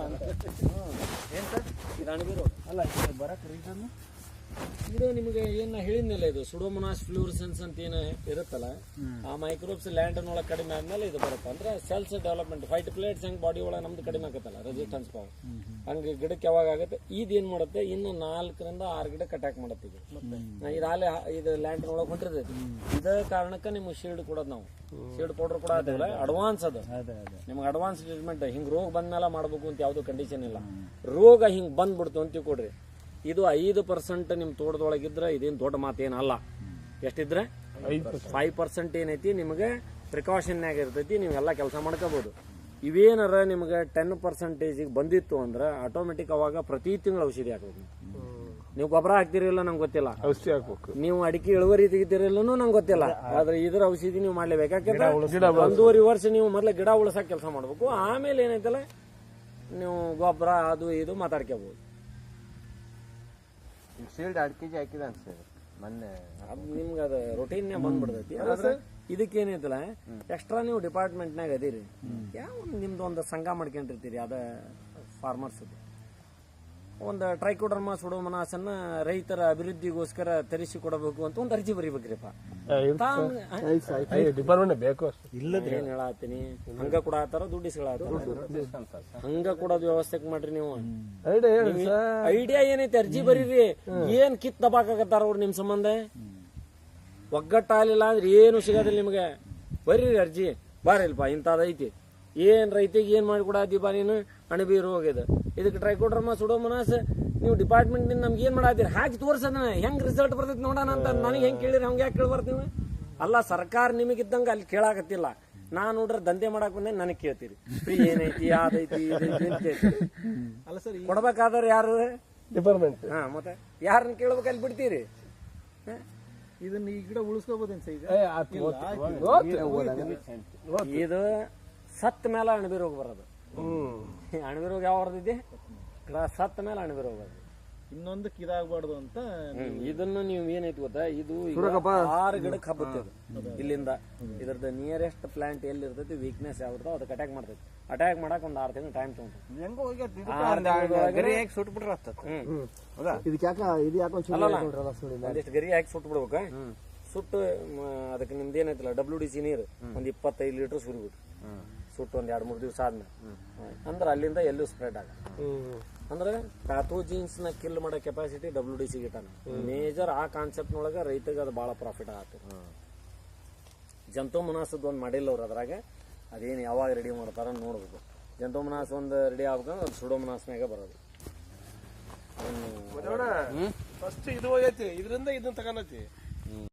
ಏನು ಸರ್ ಇದು ಅಣಬೆ ಅಲ್ಲ ಬರಕ್ಕೆ ರೀಸನ್ ಇದು ನಿಮಗೆ ಏನು ಹೇಳಿದ್ನಲ್ಲ, ಇದು ಸುಡೋಮೊನಾಸ್ ಫ್ಲೂರೆಸೆನ್ಸ್ ಅಂತ ಏನು ಇರುತ್ತಲ್ಲ, ಆ ಮೈಕ್ರೋಬ್ಸ್ ಲ್ಯಾಂಡ್ ಒಳಗೆ ಕಡಿಮೆ ಆದ್ಮೇಲೆ ಇದು ಬರುತ್ತೆ. ಅಂದ್ರೆ ಸೆಲ್ಸ್ ಡೆವಲಪ್ಮೆಂಟ್, ಫೈಟ್ ಪ್ಲೇಟ್ಸ್ ಹೆಂಗ್ ಬಾಡಿ ಒಳಗೆ ನಮ್ದು ಕಡಿಮೆ ಆಗುತ್ತಲ್ಲ ರೆಸಿಸ್ಟೆನ್ಸ್ ಪವರ್, ಹಂಗೆ ಗಿಡಕ್ಕೆ ಯಾವಾಗ ಆಗುತ್ತೆ ಇದೇನ್ ಮಾಡುತ್ತೆ, ಇನ್ನು 4 ರಿಂದ 6 ಗಿಡಕ್ಕೆ ಅಟ್ಯಾಕ್ ಮಾಡುತ್ತೆ. ಇದು ಹಾಲೆ ಇದು ಲ್ಯಾಂಡ್ ಒಳಗೆ ಹೊಂಟಿರ್ತೈತಿ. ಇದೇ ಕಾರಣಕ್ಕೆ ನಿಮ್ಗೆ ಶೀಲ್ಡ್ ಕೊಡೋದು ನಾವು, ಶೀಲ್ಡ್ ಪೌಡರ್ ಕೂಡ ಆದಿಲ್ಲ, ಅಡ್ವಾನ್ಸ್ ಅದು ನಿಮ್ಗೆ ಅಡ್ವಾನ್ಸ್ ಟ್ರೀಟ್ಮೆಂಟ್. ಹಿಂಗ್ ರೋಗ ಬಂದ್ಮೇಲೆ ಮಾಡ್ಬೇಕು ಅಂತ ಯಾವ್ದು ಕಂಡೀಷನ್ ಇಲ್ಲ. ರೋಗ ಹಿಂಗ್ ಬಂದ್ಬಿಡ್ತು ಅಂತ ಕೊಡ್ರಿ, ಇದು 5% ನಿಮ್ ತೋಟದೊಳಗಿದ್ರೆ ಇದೇನು ದೊಡ್ಡ ಮಾತೇನಲ್ಲ. ಎಷ್ಟಿದ್ರೆ 5% ಏನೈತಿ ನಿಮಗೆ ಪ್ರಿಕಾಷನ್ನಾಗ ಇರ್ತೈತಿ, ನೀವೆಲ್ಲ ಕೆಲಸ ಮಾಡ್ಕೋಬಹುದು. ಇವೇನಾರ ನಿಮ್ಗೆ 10% ಬಂದಿತ್ತು ಅಂದ್ರೆ ಆಟೋಮೆಟಿಕ್ ಅವಾಗ ಪ್ರತಿ ತಿಂಗಳು ಔಷಧಿ ಹಾಕ್ಬೇಕು. ನೀವು ಗೊಬ್ಬರ ಹಾಕ್ತಿರಿಲ್ಲ ನಂಗೆ ಗೊತ್ತಿಲ್ಲ, ಔಷಧಿ ಹಾಕ್ಬೇಕು. ನೀವು ಅಡಿಕೆ ಇಳುವರಿ ತೆಗಿತಿರಲ್ಲೂ ನಂಗೆ ಗೊತ್ತಿಲ್ಲ, ಆದ್ರೆ ಇದ್ರ ಔಷಧಿ ನೀವು ಮಾಡ್ಲೇಬೇಕು. ಯಾಕಂದ್ರೆ 1.5 ವರ್ಷ ನೀವು ಮೊದ್ಲು ಗಿಡ ಉಳಿಸಕ್ ಕೆಲಸ ಮಾಡ್ಬೇಕು, ಆಮೇಲೆ ಏನೈತಲ್ಲ ನೀವು ಗೊಬ್ಬರ ಅದು ಇದು ಮಾತಾಡ್ಕೋಬಹುದು. ಶೀಲ್ಡ್ 2 kg ಹಾಕಿದ ಅನ್ಸ್ತದೆ ಮೊನ್ನೆ. ಅದು ನಿಮ್ಗೆ ಅದು ರೊಟೀನ್ನೇ ಬಂದ್ಬಿಡ್ತೈತಿ. ಆದ್ರೆ ಇದಕ್ಕೇನೈತಲ್ಲ ಎಕ್ಸ್ಟ್ರಾ ನೀವು ಡಿಪಾರ್ಟ್ಮೆಂಟ್ನಾಗ ಅದೀರಿ, ಯಾವ ನಿಮ್ದು ಒಂದು ಸಂಘ ಮಾಡ್ಕೊಂಡಿರ್ತೀರಿ, ಅದ ಫಾರ್ಮರ್ಸ್ ಒಂದು ಟ್ರೈಕೋಡರ್ಮಾ ಸುಡೋಮೊನಾಸನ್ನ ರೈತರ ಅಭಿವೃದ್ಧಿಗೋಸ್ಕರ ತರಿಸಿ ಕೊಡಬೇಕು ಅಂತ ಒಂದು ಅರ್ಜಿ ಬರೀಬೇಕ್ರಿಪ್ಪ. ಡಿಪಾರ್ಟ್ಮೆಂಟ್ ಬೇಕು ಇಲ್ಲದ ಏನ್ ಹೇಳತ್ತೀನಿ, ಹಂಗ ಕೂಡ ಆತಾರ ದುಡ್ಡು ಹಂಗ ಕೊಡೋದು ವ್ಯವಸ್ಥೆ ಮಾಡ್ರಿ ನೀವು. ಐಡಿಯಾ ಏನೈತಿ ಅರ್ಜಿ ಬರೀರಿ, ಏನ್ ಕಿತ್ ದಬಾಕತ್ತಾರ ಅವ್ರು ನಿಮ್ ಸಂಬಂಧ. ಒಗ್ಗಟ್ಟಾಗಲಿಲ್ಲ ಅಂದ್ರೆ ಏನು ಸಿಗೋದಿಲ್ಲ ನಿಮ್ಗೆ. ಬರೀರಿ ಅರ್ಜಿ, ಬಾರಿಲ್ಪ ಇಂಥದೈತಿ, ಏನ್ ರೈತಿಗೆ ಏನ್ ಮಾಡಿ ಕೊಡಾದೀಪ ನೀನು, ಅಣಬೆ ರೋಗ ಇದೆ, ಇದಕ್ಕೆ ಟ್ರೈಕೋಡರ್ಮಾ ಸುಡೋಮೊನಾಸ್ ನೀವು ಡಿಪಾರ್ಟ್ಮೆಂಟ್ ನಿಂದ ನಮ್ಗೆ ಏನ್ ಮಾಡಾತೀರಿ, ಹಾಕಿ ತೋರ್ಸದ ಹೆಂಗ್ ರಿಸಲ್ಟ್ ಬರ್ತೈತಿ ನೋಡೋಣ ಅಂತ. ನನಗೆ ಹೆಂಗ್ ಕೇಳಿರಿ ಹಂಗೆ ಯಾಕೆ ಕೇಳ್ಬಾರ್ದು ನೀವು? ಅಲ್ಲ, ಸರ್ಕಾರ ನಿಮಗಿದ್ದಂಗ ಅಲ್ಲಿ ಕೇಳಾಕತ್ತಿಲ್ಲ. ನಾನ್ ನೋಡ್ರೆ ದಂಧೆ ಮಾಡಕ್ ಬಂದೆ ನನಗ್ ಕೇಳ್ತೀರಿ ಫ್ರೀ ಏನೈತಿ ಅದೈತಿ ಇದೈತಿ ಅಂತ ಕೇಳ್ತೀರಿ. ಅಲ್ಲ ಸರ್, ಕೊಡ್ಬೇಕಾದ್ರೆ ಯಾರು ಡಿಪಾರ್ಟ್ಮೆಂಟ್. ಹಾ ಮತ್ತೆ ಯಾರನ್ನ ಕೇಳ್ಬೇಕು ಅಲ್ಲಿ ಬಿಡ್ತೀರಿ. ಇದನ್ನ ಈ ಗಿಡ ಉಳಿಸ್ಕೋಬೋದೇನ್ ಸರ್ ಈಗ? ಇದು ಸತ್ತ ಮೇಲೆ ಅಣಬೆ ರೋಗ ಬರೋದು. ಅಣಬೆ ರೋಗ ಯಾವ ಬರ್ತೈತಿ? ಸತ್ತ ಮೇಲೆ ಅಣಬೆ ರೋಗ ಬರೋದು. ಇನ್ನೊಂದಕ್ಕೆ ಇದಾಗಬಾರ್ದು ಅಂತ ಇದನ್ನು ನೀವು ಏನೈತಿ ಗೊತ್ತಾ, ಇದು 6 ಗಿಡಕ್ಕೆ ಹಬ್ಬತ್ತೆ ಇಲ್ಲಿಂದ. ಇದ್ರದ್ದು ನಿಯರೆಸ್ಟ್ ಪ್ಲಾಂಟ್ ಎಲ್ಲಿ ಇರ್ತೈತಿ, ವೀಕ್ನೆಸ್ ಯಾವ್ದು ಅದಕ್ಕೆ ಅಟ್ಯಾಕ್ ಮಾಡ್ತೈತಿ. ಅಟ್ಯಾಕ್ ಮಾಡಕ್ ಒಂದು 6 ತಿಂಗಳು ಟೈಮ್ ತಗೊಂಡು ಒಂದಿಷ್ಟು ಗರಿ ಹಾಕಿ ಸುಟ್ಟು ಬಿಡ್ಬೇಕ. ಸುಟ್ಟು ಅದಕ್ಕೆ ನಿಮ್ದು ಏನೈತಿಲ್ಲ WDC ನೀರು ಒಂದ್ 25 ಲೀಟರ್ ಸುರಿಬಿಟ್ಟು ಸುಟ್ಟು ಒಂದ್ 2-3 ದಿವಸ ಆದ್ಮೇಲೆ ಅಂದ್ರೆ ಅಲ್ಲಿಂದ ಎಲ್ಲೂ ಸ್ಪ್ರೆಡ್ ಆಗ. ಅಂದ್ರೆ ಪ್ಯಾಥೋಜಿನ್ಸ್ ನ ಕಿಲ್ ಮಾಡೋ ಕೆಪಾಸಿಟಿ WDC ಗಿಟಾನ ಮೇಜರ್. ಆ ಕಾನ್ಸೆಪ್ಟ್ ನೊಳಗ ರೈತರಿಗೆ ಅದು ಬಹಳ ಪ್ರಾಫಿಟ್ ಆಗತ್ತೆ. ಜಂತುಮೊನಾಸದ್ ಒಂದ್ ಮಾಡಿಲ್ಲ ಅವ್ರು, ಅದ್ರಾಗ ಅದೇನು ಯಾವಾಗ ರೆಡಿ ಮಾಡ್ತಾರ ನೋಡ್ಬೇಕು. ಜಂತುಮೊನಾಸ್ ಒಂದು ರೆಡಿ ಆಗ್ಬೇಕಂದ್ರೆ ಅದು ಸುಡೋಮೊನಾಸ್ನಾಗ ಬರೋದು. ಫಸ್ಟ್ ಇದು ಹೋಗೈತಿ, ಇದರಿಂದ ಇದನ್ನ ತಗೊಂಡೈತಿ.